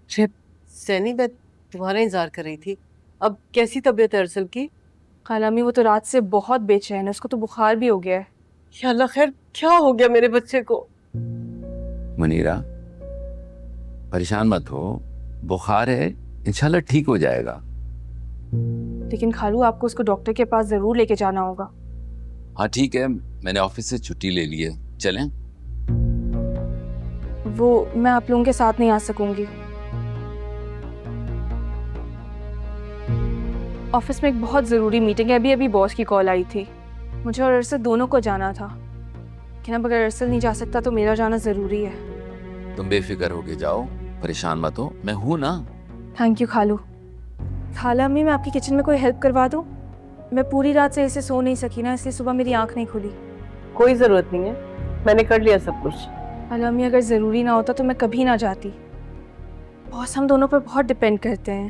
Ship Saini, मैं तुम्हारा इंतजार कर रही थी। अब कैसी तबीयत है अरसल की? खालामी वो तो रात से बहुत बेचैन है, उसको तो बुखार भी हो गया है। या अल्लाह खैर, क्या हो गया मेरे बच्चे को? मुनीरा, परेशान मत हो। बुखार है, इंशाल्लाह ठीक हो जाएगा। लेकिन खालू आपको उसको डॉक्टर के पास जरूर लेके जाना होगा। हाँ ठीक है, मैंने ऑफिस से छुट्टी ले ली है, चलें? वो मैं आप लोगों के साथ नहीं आ सकूंगी। ऑफिस में एक बहुत ज़रूरी मीटिंग है, अभी अभी बॉस की कॉल आई थी। मुझे और अरसल दोनों को जाना था, लेकिन अब अगर अरसल नहीं जा सकता तो मेरा जाना ज़रूरी है। तुम बेफिक्र होके जाओ, परेशान मत हो, मैं हूं ना। थैंक यू खालू। खाला अम्मी, मैं आपकी किचन में कोई हेल्प करवा दूँ? मैं पूरी रात से ऐसे सो नहीं सकी ना, इसलिए सुबह मेरी आँख नहीं खुली। कोई जरूरत नहीं है, मैंने कर लिया सब कुछ। खाला अम्मी, अगर ज़रूरी ना होता तो मैं कभी ना जाती। बॉस हम दोनों पर बहुत डिपेंड करते हैं,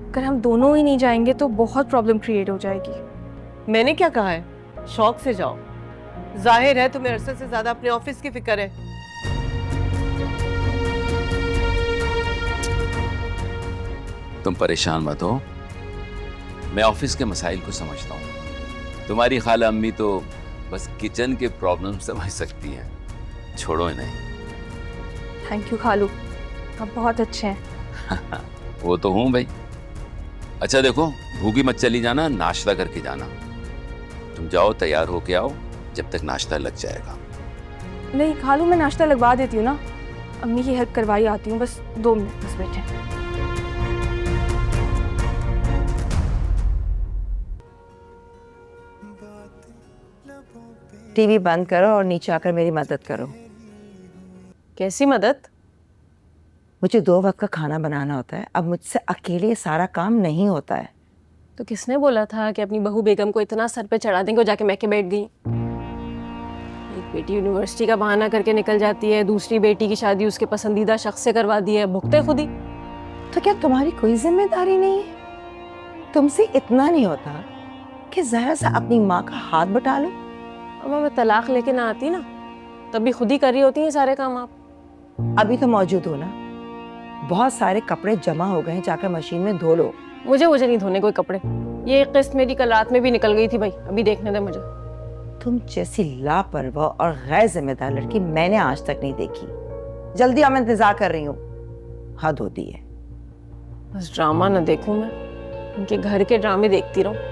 अगर हम दोनों ही नहीं जाएंगे तो बहुत प्रॉब्लम क्रिएट हो जाएगी। मैंने क्या कहा है, शौक से जाओ। जाहिर है तुम्हें अरसल से ज्यादा अपने ऑफिस की फिक्र है। तुम परेशान मत हो, मैं ऑफिस के मसाइल को समझता हूँ। तुम्हारी खाला अम्मी तो बस किचन के प्रॉब्लम समझ सकती हैं, छोड़ो इन्हें। थैंक यू खालू, आप बहुत अच्छे हैं। वो तो हूँ भाई। अच्छा देखो, भूखी मत चली जाना, नाश्ता करके जाना। तुम जाओ, तैयार होके आओ, जब तक नाश्ता लग जाएगा। नहीं खालू, मैं नाश्ता लगवा देती हूँ ना, अम्मी की हेल्प करवाई आती हूँ, बस 2 मिनट बस बैठे। टीवी बंद करो और नीचे आकर मेरी मदद करो। कैसी मदद? मुझे 2 वक्त का खाना बनाना होता है, अब मुझसे अकेले ये सारा काम नहीं होता है। तो किसने बोला था कि अपनी बहू बेगम को इतना सर पे चढ़ा देंगे, जाके मैं के बैठ गई? एक बेटी यूनिवर्सिटी का बहाना करके निकल जाती है, दूसरी बेटी की शादी उसके पसंदीदा शख्स से करवा दी है, भुगते खुद ही। तो क्या तुम्हारी कोई जिम्मेदारी नहीं है? तुमसे इतना नहीं होता कि जरा सा अपनी माँ का हाथ बटा लो? अम्मा, मैं तलाक लेके ना आती ना, तब भी खुद ही कर रही होती हैं सारे काम आप। अभी तो मौजूद हो ना, बहुत सारे कपड़े जमा हो गए हैं, जाकर मशीन में धो लो। मुझे नहीं धोने कोई कपड़े। ये एक किस्त मेरी कल रात में भी निकल गई थी भाई, अभी देखने दे मुझे। तुम जैसी लापरवाह और गैर जिम्मेदार लड़की मैंने आज तक नहीं देखी। जल्दी आओ, मैं इंतजार कर रही हूँ। हद होती है। बस ड्रामा ना देखूं मैं, उनके घर के ड्रामे देखती रहूं।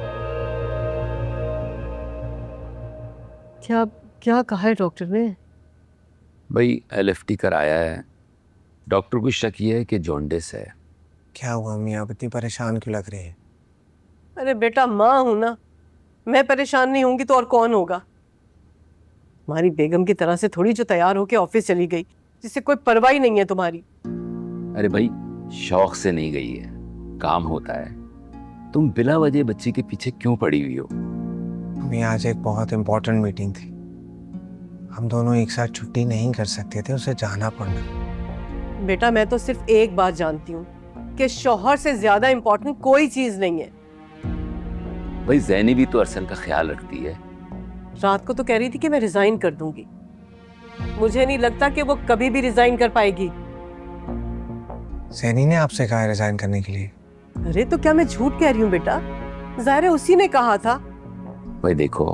क्या क्या कहा है डॉक्टर ने? भाई LFT कराया है, डॉक्टर को शक ये है कि जॉन्डिस है। क्या हुआ अम्मी, आप इतनी परेशान क्यों लग रही है? अरे बेटा, माँ हूं ना, मैं परेशान नहीं होंगी तो और कौन होगा? तुम्हारी बेगम की तरह से थोड़ी जो तैयार होके ऑफिस चली गई, जिससे कोई परवाह ही नहीं है तुम्हारी। अरे भाई, शौक से नहीं गई है, काम होता है। तुम बिला वजह बच्ची के पीछे क्यों पड़ी हुई हो? अम्मी, आज एक बहुत इम्पोर्टेंट मीटिंग थी, हम दोनों एक साथ छुट्टी नहीं कर सकते थे, उसे जाना पड़ना। बेटा, मैं तो सिर्फ एक बात जानती हूँ कि शौहर से ज्यादा इम्पोर्टेंट कोई चीज नहीं है। भाई ज़ैनी भी तो अरसल का ख्याल रखती है। रात को तो कह रही थी कि मैं रिजाइन कर दूंगी। मुझे नहीं लगता कि वो कभी भी रिजाइन कर पाएगी। सैनी ने आपसे कहा है रिजाइन करने के लिए? अरे तो क्या मैं झूठ कह रही हूँ बेटा? जाहिर है उसी ने कहा था। भाई देखो,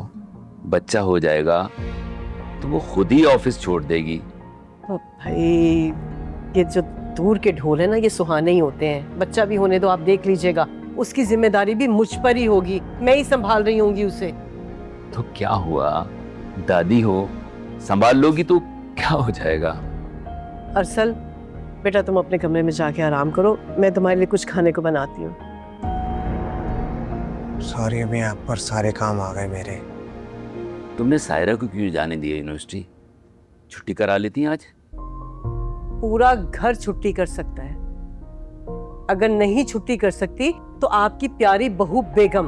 बच्चा हो जाएगा तो वो खुद ही ऑफिस छोड़ देगी। ओ भाई, ये जो दूर के ढोल है ना, ये सुहाने ही होते हैं। बच्चा भी होने दो, आप देख लीजिएगा, उसकी जिम्मेदारी भी मुझ पर ही होगी, मैं ही संभाल रही होंगी उसे। तो क्या हुआ, दादी हो, संभाल लोगी तो क्या हो जाएगा? अरसल बेटा, तुम अपने कमरे में जाके आराम करो, मैं तुम्हारे लिए कुछ खाने को बनाती हूँ। सॉरी अम्मी, आप पर सारे काम आ गए मेरे। तुमने सायरा को क्यों जाने दिया यूनिवर्सिटी? छुट्टी करा लेती हैं आज। पूरा घर छुट्टी कर सकता है, अगर नहीं छुट्टी कर सकती तो आपकी प्यारी बहू बेगम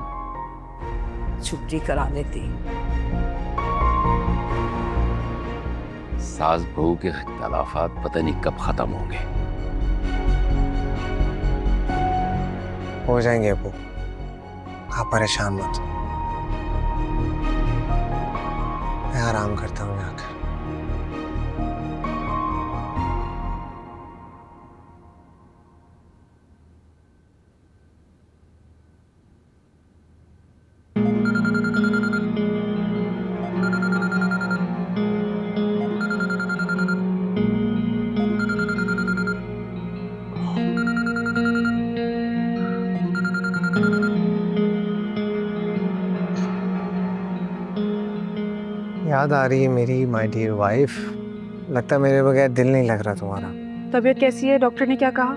छुट्टी करा लेती। सास बहू के इख्तिलाफात पता नहीं कब खत्म होंगे। हो जाएंगे अबू, आप परेशान मत हो। मैं आराम करता हूँ जाकर। याद आ रही है मेरी माय डियर वाइफ। लगता है मेरे बगैर दिल नहीं लग रहा तुम्हारा। तबीयत कैसी है? डॉक्टर ने क्या कहा?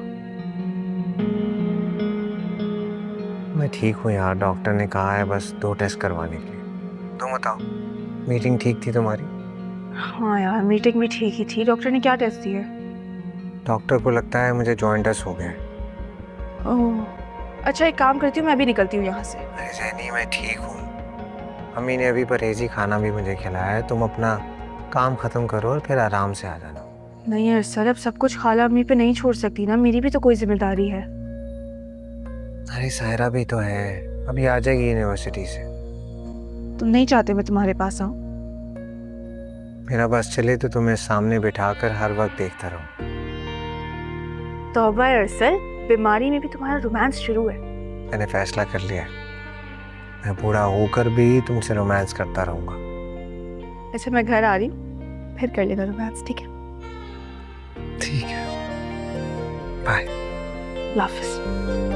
मैं ठीक हूँ यार, डॉक्टर ने कहा है बस 2 टेस्ट करवाने के लिए। तुम बताओ, मीटिंग ठीक थी तुम्हारी? हाँ यार, मीटिंग भी ठीक ही थी। डॉक्टर ने क्या टेस्ट दिए? डॉक्टर को लगता है मुझे जॉइंटस हो गया है। ओह, अच्छा एक काम करती हूँ, मैं भी निकलती हूँ यहाँ से। अरे जैनी, मैं ठीक हूँ। अम्मी ने अभी परहेजी खाना भी मुझे खिलाया है। तुम अपना काम खत्म करो और फिर आराम से आ जाना। नहीं अरसद, अब सब कुछ खाला अम्मी पे नहीं छोड़ सकती ना, मेरी भी तो कोई जिम्मेदारी है। अरे सायरा भी तो है, अभी आ जाएगी यूनिवर्सिटी से। तुम नहीं चाहते मैं तुम्हारे पास आऊँ? मेरा बस चले तो तुम्हें सामने बिठाकर हर वक्त देखता रहूं। तौबा अरसल, बीमारी में भी तुम्हारा रोमांस शुरू है। मैंने फैसला कर लिया है, मैं बूढ़ा होकर भी तुमसे रोमांस करता रहूंगा। अच्छा मैं घर आ रही हूँ, फिर कर लेना रोमांस, ठीक है? ठीक है, बाय। अल्लाह हाफिज़।